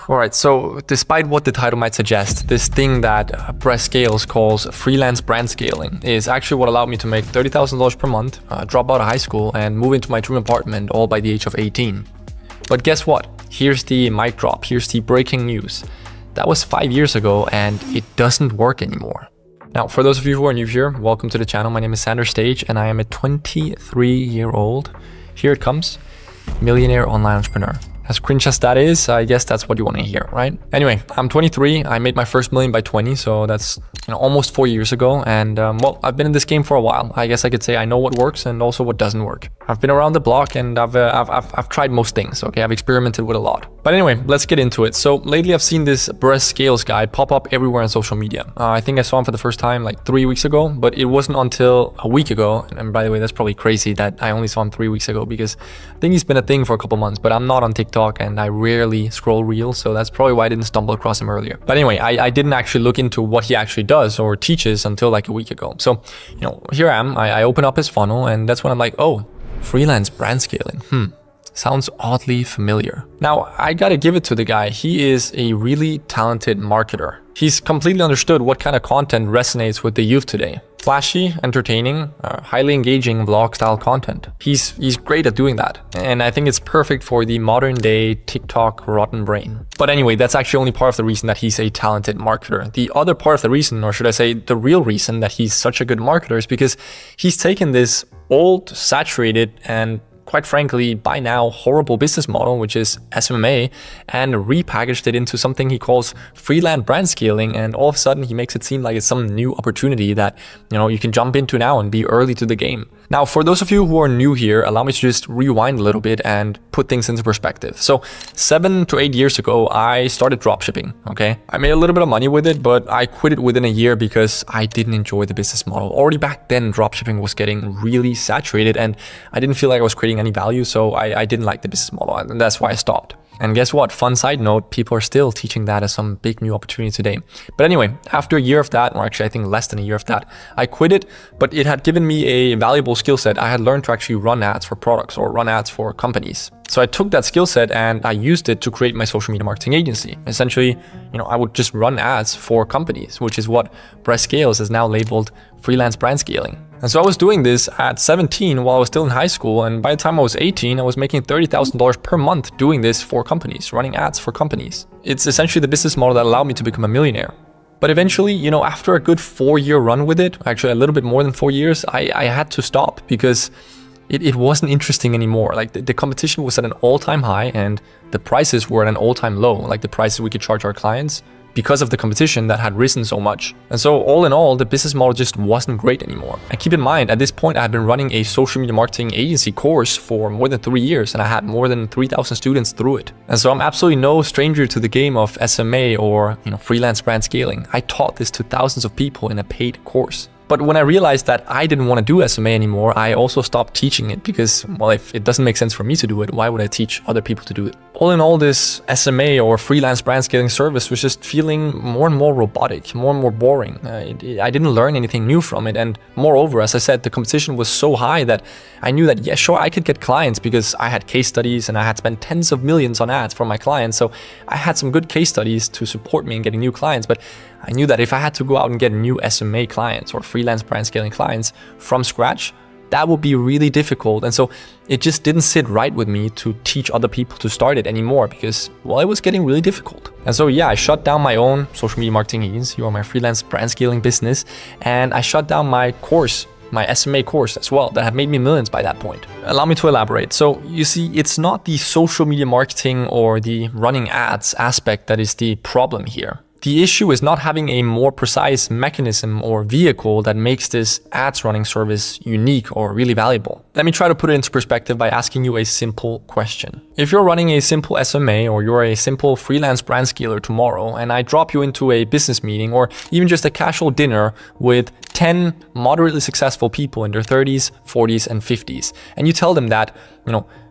All right, so despite what the title might suggest, this thing that Brez Scales calls freelance brand scaling is actually what allowed me to make $30,000 per month, drop out of high school, and move into my dream apartment all by the age of 18. But guess what? Here's the mic drop. Here's the breaking news. That was 5 years ago, and it doesn't work anymore. Now, for those of you who are new here, welcome to the channel. My name is Sander Stage, and I am a 23-year-old. Here it comes, millionaire online entrepreneur. As cringe as that is, I guess that's what you want to hear, right? Anyway, I'm 23. I made my first million by 20, so that's almost 4 years ago. And well, I've been in this game for a while. I guess I could say I know what works and also what doesn't work. I've been around the block and I've tried most things. Okay, I've experimented with a lot. But anyway, let's get into it. So lately, I've seen this Brez Scales guy pop up everywhere on social media. I think I saw him for the first time like 3 weeks ago, but it wasn't until a week ago. And by the way, that's probably crazy that I only saw him 3 weeks ago because I think he's been a thing for a couple months. But I'm not on TikTok and I rarely scroll reels, so that's probably why I didn't stumble across him earlier. But anyway, I didn't actually look into what he actually does or teaches until like a week ago. So, here I am, I open up his funnel and that's when I'm like, oh, freelance brand scaling. Sounds oddly familiar. Now, I gotta give it to the guy. He is a really talented marketer. He's completely understood what kind of content resonates with the youth today. Flashy, entertaining, highly engaging vlog style content. He's great at doing that. And I think it's perfect for the modern day TikTok rotten brain. But anyway, that's actually only part of the reason that he's a talented marketer. The other part of the reason, or should I say the real reason that he's such a good marketer is because he's taken this old, saturated, and quite frankly, by now, horrible business model, which is SMMA, and repackaged it into something he calls freelance brand scaling. And all of a sudden, he makes it seem like it's some new opportunity that, you can jump into now and be early to the game. Now, for those of you who are new here, allow me to just rewind a little bit and put things into perspective. So 7 to 8 years ago, I started dropshipping, okay? I made a little bit of money with it, but I quit it within a year because I didn't enjoy the business model. Already back then, dropshipping was getting really saturated and I didn't feel like I was creating any value, so I didn't like the business model, and that's why I stopped. And guess what? Fun side note, people are still teaching that as some big new opportunity today. But anyway, after a year of that, or actually I think less than a year of that, I quit it, but it had given me a valuable skill set. I had learned to actually run ads for products or run ads for companies. So I took that skill set and I used it to create my social media marketing agency. Essentially, I would just run ads for companies, which is what Brez Scales is now labeled freelance brand scaling. And so I was doing this at 17 while I was still in high school. And by the time I was 18, I was making $30,000 per month doing this for companies, running ads for companies. It's essentially the business model that allowed me to become a millionaire. But eventually, after a good 4-year run with it, actually a little bit more than 4 years, I had to stop because it wasn't interesting anymore. Like the competition was at an all-time high and the prices were at an all-time low, like the prices we could charge our clients, because of the competition that had risen so much. And so all in all, the business model just wasn't great anymore. And keep in mind, at this point, I had been running a social media marketing agency course for more than 3 years, and I had more than 3,000 students through it. And so I'm absolutely no stranger to the game of SMA or freelance brand scaling. I taught this to thousands of people in a paid course. But when I realized that I didn't want to do SMA anymore, I also stopped teaching it because, well, if it doesn't make sense for me to do it, why would I teach other people to do it? All in all, this SMA or freelance brand scaling service was just feeling more and more robotic, more and more boring. I didn't learn anything new from it. And moreover, as I said, the competition was so high that I knew that, yeah, sure, I could get clients because I had case studies and I had spent tens of millions on ads for my clients. So I had some good case studies to support me in getting new clients. But I knew that if I had to go out and get new SMA clients or freelance brand scaling clients from scratch, that would be really difficult. And so it just didn't sit right with me to teach other people to start it anymore because, well, it was getting really difficult. And so, yeah, I shut down my own social media marketing agency or my freelance brand scaling business. And I shut down my course, my SMA course as well, that had made me millions by that point. Allow me to elaborate. So you see, it's not the social media marketing or the running ads aspect that is the problem here. The issue is not having a more precise mechanism or vehicle that makes this ads running service unique or really valuable. Let me try to put it into perspective by asking you a simple question. If you're running a simple SMA or you're a simple freelance brand scaler tomorrow and I drop you into a business meeting or even just a casual dinner with 10 moderately successful people in their 30s, 40s, and 50s, and you tell them that,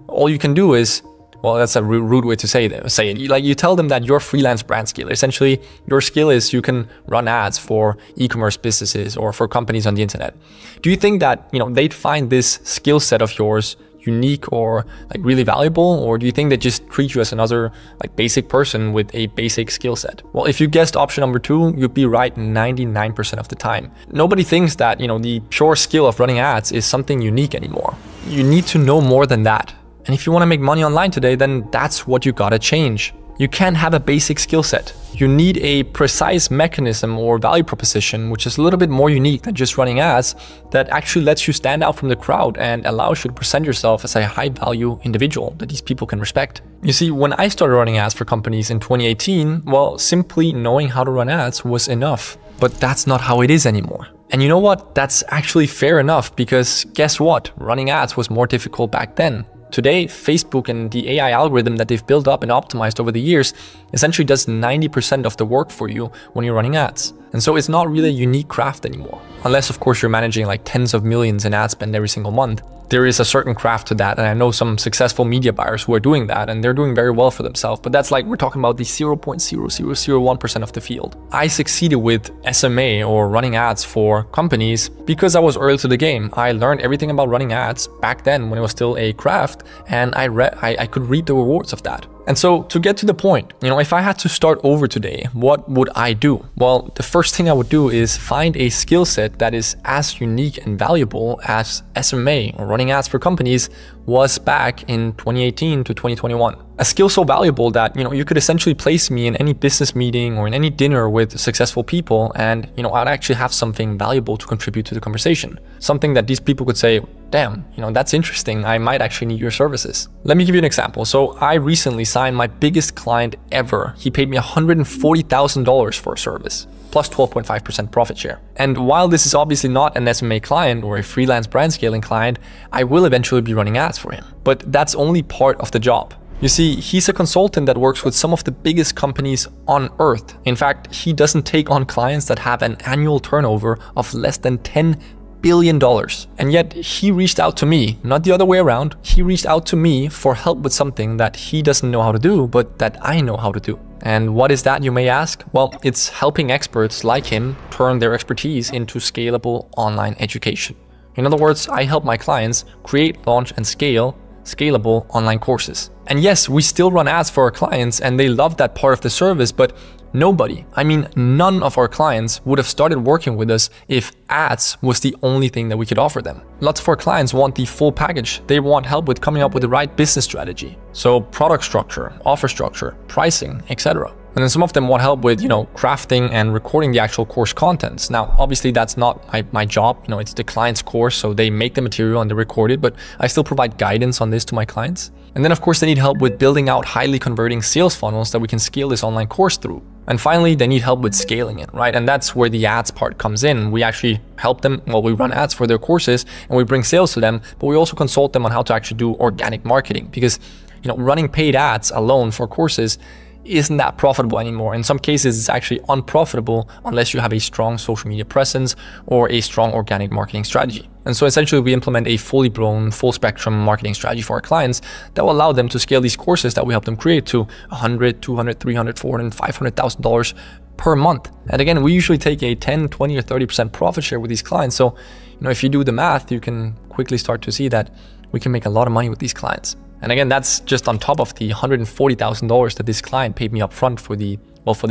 all you can do is, well, that's a rude way to say it. Like you tell them that you're a freelance brand scaler. Essentially, your skill is you can run ads for e-commerce businesses or for companies on the internet. Do you think that, they'd find this skill set of yours unique or like really valuable? Or do you think they just treat you as another like basic person with a basic skill set? Well, if you guessed option number 2, you'd be right 99% of the time. Nobody thinks that, the pure skill of running ads is something unique anymore. You need to know more than that. And if you want to make money online today, then that's what you gotta change. You can't have a basic skill set. You need a precise mechanism or value proposition, which is a little bit more unique than just running ads, that actually lets you stand out from the crowd and allows you to present yourself as a high value individual that these people can respect. You see, when I started running ads for companies in 2018, well, simply knowing how to run ads was enough. But that's not how it is anymore. And you know what? That's actually fair enough, because guess what? Running ads was more difficult back then. Today, Facebook and the AI algorithm that they've built up and optimized over the years essentially does 90% of the work for you when you're running ads. And so it's not really a unique craft anymore. Unless, of course, you're managing like tens of millions in ad spend every single month. There is a certain craft to that, and I know some successful media buyers who are doing that, and they're doing very well for themselves, but that's like, we're talking about the 0.0001% of the field. I succeeded with SMA, or running ads for companies, because I was early to the game. I learned everything about running ads back then when it was still a craft, and I could reap the rewards of that. And so to get to the point, if I had to start over today, what would I do? Well, the first thing I would do is find a skill set that is as unique and valuable as SMA, or running ads for companies, was back in 2018 to 2021. A skill so valuable that, you could essentially place me in any business meeting or in any dinner with successful people, and, I'd actually have something valuable to contribute to the conversation. Something that these people could say, damn, that's interesting. I might actually need your services. Let me give you an example. So I recently signed my biggest client ever. He paid me $140,000 for a service, plus 12.5% profit share. And while this is obviously not an SMA client or a freelance brand scaling client, I will eventually be running ads for him. But that's only part of the job. You see, he's a consultant that works with some of the biggest companies on earth. In fact, he doesn't take on clients that have an annual turnover of less than $10 billion. And yet he reached out to me, not the other way around. He reached out to me for help with something that he doesn't know how to do, but that I know how to do. And what is that, you may ask? Well, it's helping experts like him turn their expertise into scalable online education. In other words, I help my clients create, launch, and scale scalable online courses. And yes, we still run ads for our clients, and they love that part of the service, but nobody, none of our clients would have started working with us if ads was the only thing that we could offer them. Lots of our clients want the full package. They want help with coming up with the right business strategy. So product structure, offer structure, pricing, etc. And then some of them want help with, crafting and recording the actual course contents. Now, obviously that's not my job. It's the client's course, so they make the material and they record it, but I still provide guidance on this to my clients. And then of course they need help with building out highly converting sales funnels that we can scale this online course through. And finally, they need help with scaling it, right? And that's where the ads part comes in. We actually help them, we run ads for their courses and we bring sales to them, but we also consult them on how to actually do organic marketing, because, running paid ads alone for courses isn't that profitable anymore. In some cases, it's actually unprofitable unless you have a strong social media presence or a strong organic marketing strategy. And so essentially we implement a fully blown, full spectrum marketing strategy for our clients that will allow them to scale these courses that we help them create to $100, $200, $300, $400, $500,000 per month. And again, we usually take a 10, 20, or 30% profit share with these clients. So, if you do the math, you can quickly start to see that we can make a lot of money with these clients. And again, that's just on top of the $140,000 that this client paid me up front for the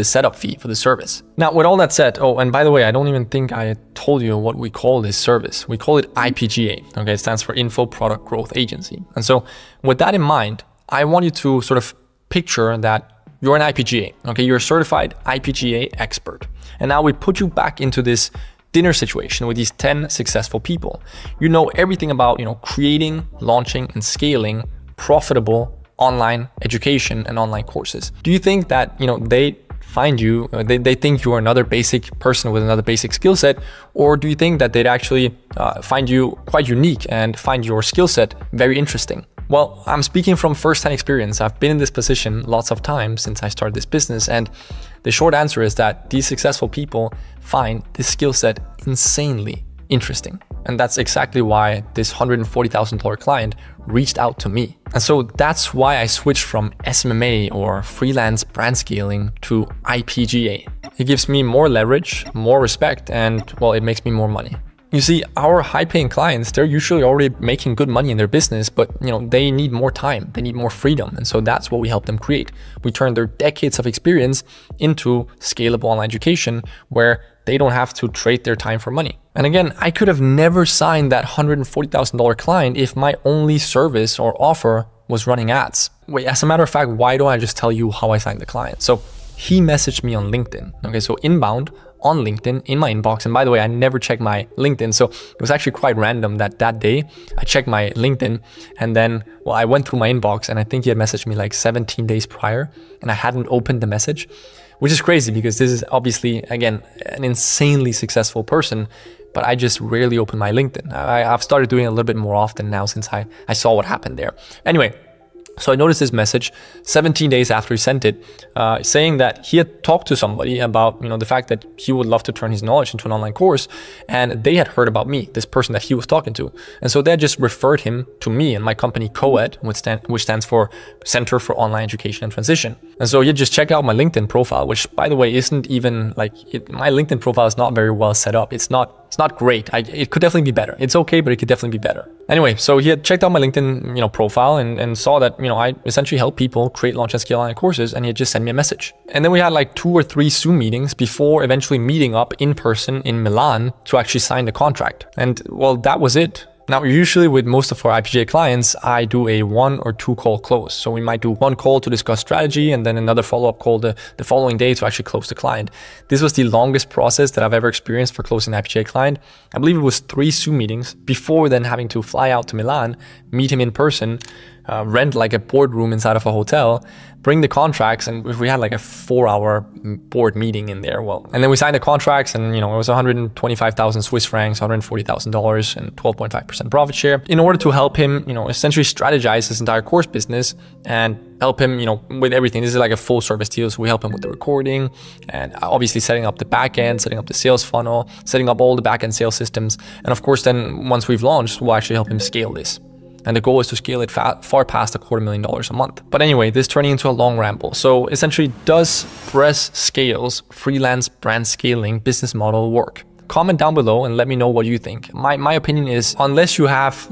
setup fee for the service. Now, with all that said, and by the way, I don't even think I told you what we call this service. We call it IPGA. Okay, it stands for Info Product Growth Agency. And so with that in mind, I want you to sort of picture that you're an IPGA. Okay, you're a certified IPGA expert. And now we put you back into this dinner situation with these 10 successful people. You know everything about, creating, launching, and scaling profitable online education and online courses. Do you think that, they find you, they think you are another basic person with another basic skill set? Or do you think that they'd actually find you quite unique and find your skill set very interesting? Well, I'm speaking from first-hand experience. I've been in this position lots of times since I started this business. And the short answer is that these successful people find this skill set insanely interesting. And that's exactly why this $140,000 client reached out to me. And so that's why I switched from SMMA, or Freelance Brand Scaling, to IPGA. It gives me more leverage, more respect, and well, it makes me more money. You see, our high-paying clients, they're usually already making good money in their business, but they need more time, they need more freedom. And so that's what we help them create. We turn their decades of experience into scalable online education where they don't have to trade their time for money. And again, I could have never signed that $140,000 client if my only service or offer was running ads. Wait, as a matter of fact, why don't I just tell you how I signed the client? So he messaged me on LinkedIn. Okay, so inbound on LinkedIn in my inbox. And by the way, I never check my LinkedIn. So it was actually quite random that day I checked my LinkedIn and then, well, I went through my inbox and I think he had messaged me like 17 days prior and I hadn't opened the message, which is crazy because this is obviously, again, an insanely successful person, but I just rarely open my LinkedIn. I've started doing it a little bit more often now since I saw what happened there. Anyway, so I noticed this message 17 days after he sent it, saying that he had talked to somebody about, the fact that he would love to turn his knowledge into an online course. And they had heard about me, this person that he was talking to. And so they had just referred him to me and my company COED, which stands for Center for Online Education and Transition. And so you just check out my LinkedIn profile, which by the way, isn't even like, my LinkedIn profile is not very well set up. It's not great. It could definitely be better. It's okay, but it could definitely be better. Anyway, so he had checked out my LinkedIn, profile and saw that, I essentially help people create, launch, and scale online courses, and he had just sent me a message. And then we had like 2 or 3 Zoom meetings before eventually meeting up in person in Milan to actually sign the contract. And well, that was it. Now, usually with most of our IPGA clients, I do a 1 or 2 call close. So we might do 1 call to discuss strategy and then another follow-up call the following day to actually close the client. This was the longest process that I've ever experienced for closing an IPGA client. I believe it was 3 Zoom meetings before then having to fly out to Milan, meet him in person, rent like a boardroom inside of a hotel, bring the contracts, and we had like a 4-hour board meeting in there. Well, and then we signed the contracts, and it was 125,000 Swiss francs, $140,000, and 12.5% profit share in order to help him, essentially strategize his entire course business and help him, with everything. This is like a full service deal. So we help him with the recording and obviously setting up the back end, setting up the sales funnel, setting up all the back end sales systems. And of course, then once we've launched, we'll actually help him scale this. And the goal is to scale it far past $250,000 a month. But anyway, this turning into a long ramble. So essentially, does Brez Scale's freelance brand scaling business model work? Comment down below and let me know what you think. My opinion is, unless you have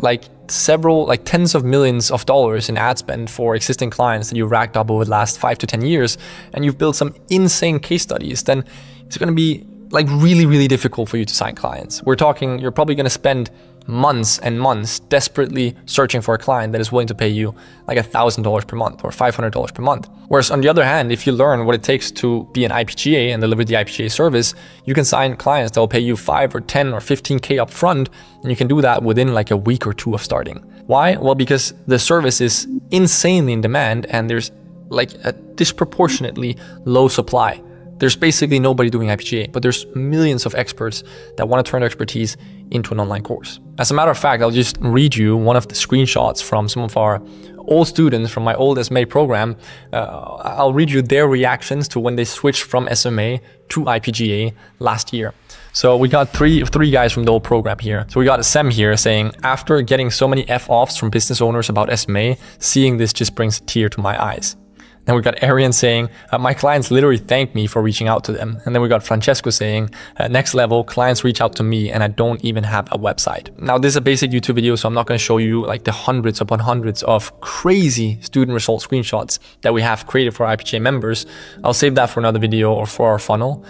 tens of millions of dollars in ad spend for existing clients that you've racked up over the last 5 to 10 years, and you've built some insane case studies, then it's going to be really, really difficult for you to sign clients. We're talking, you're probably going to spend months and months desperately searching for a client that is willing to pay you like $1,000 per month or $500 per month. Whereas on the other hand, if you learn what it takes to be an IPGA and deliver the IPGA service, you can sign clients that will pay you 5 or 10 or 15K up front, and you can do that within like a week or 2 of starting. Why? Well, because the service is insanely in demand and there's like a disproportionately low supply. There's basically nobody doing IPGA, but there's millions of experts that want to turn their expertise into an online course. As a matter of fact, I'll just read you one of the screenshots from some of our old students from my old SMMA program. I'll read you their reactions to when they switched from SMMA to IPGA last year. So we got three guys from the old program here. So we got Sem here saying, after getting so many F-offs from business owners about SMMA, seeing this just brings a tear to my eyes. Then we got Arian saying, my clients literally thank me for reaching out to them. And then we got Francesco saying, next level, clients reach out to me and I don't even have a website. Now, this is a basic YouTube video, so I'm not going to show you like the hundreds upon hundreds of crazy student result screenshots that we have created for IPGA members. I'll save that for another video or for our funnel.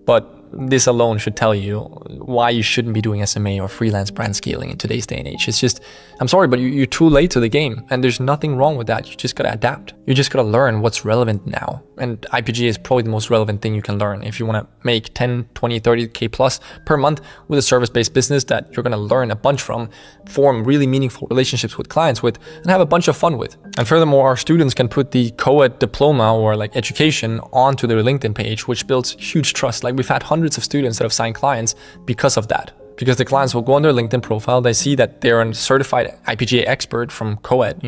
But this alone should tell you why you shouldn't be doing SMMA or freelance brand scaling in today's day and age. It's just, I'm sorry, but you're too late to the game, and there's nothing wrong with that. You just gotta adapt. You just gotta learn what's relevant now. And IPGA is probably the most relevant thing you can learn if you wanna make 10, 20, 30K plus per month with a service-based business that you're gonna learn a bunch from, form really meaningful relationships with clients with, and have a bunch of fun with. And furthermore, our students can put the COED diploma or like education onto their LinkedIn page, which builds huge trust. Like we've had hundreds of students that have signed clients because of that. Because the clients will go on their LinkedIn profile, they see that they're a certified IPGA expert from COED.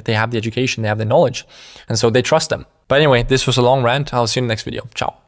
They have the education, they have the knowledge, and so they trust them. But anyway, this was a long rant. I'll see you in the next video. Ciao.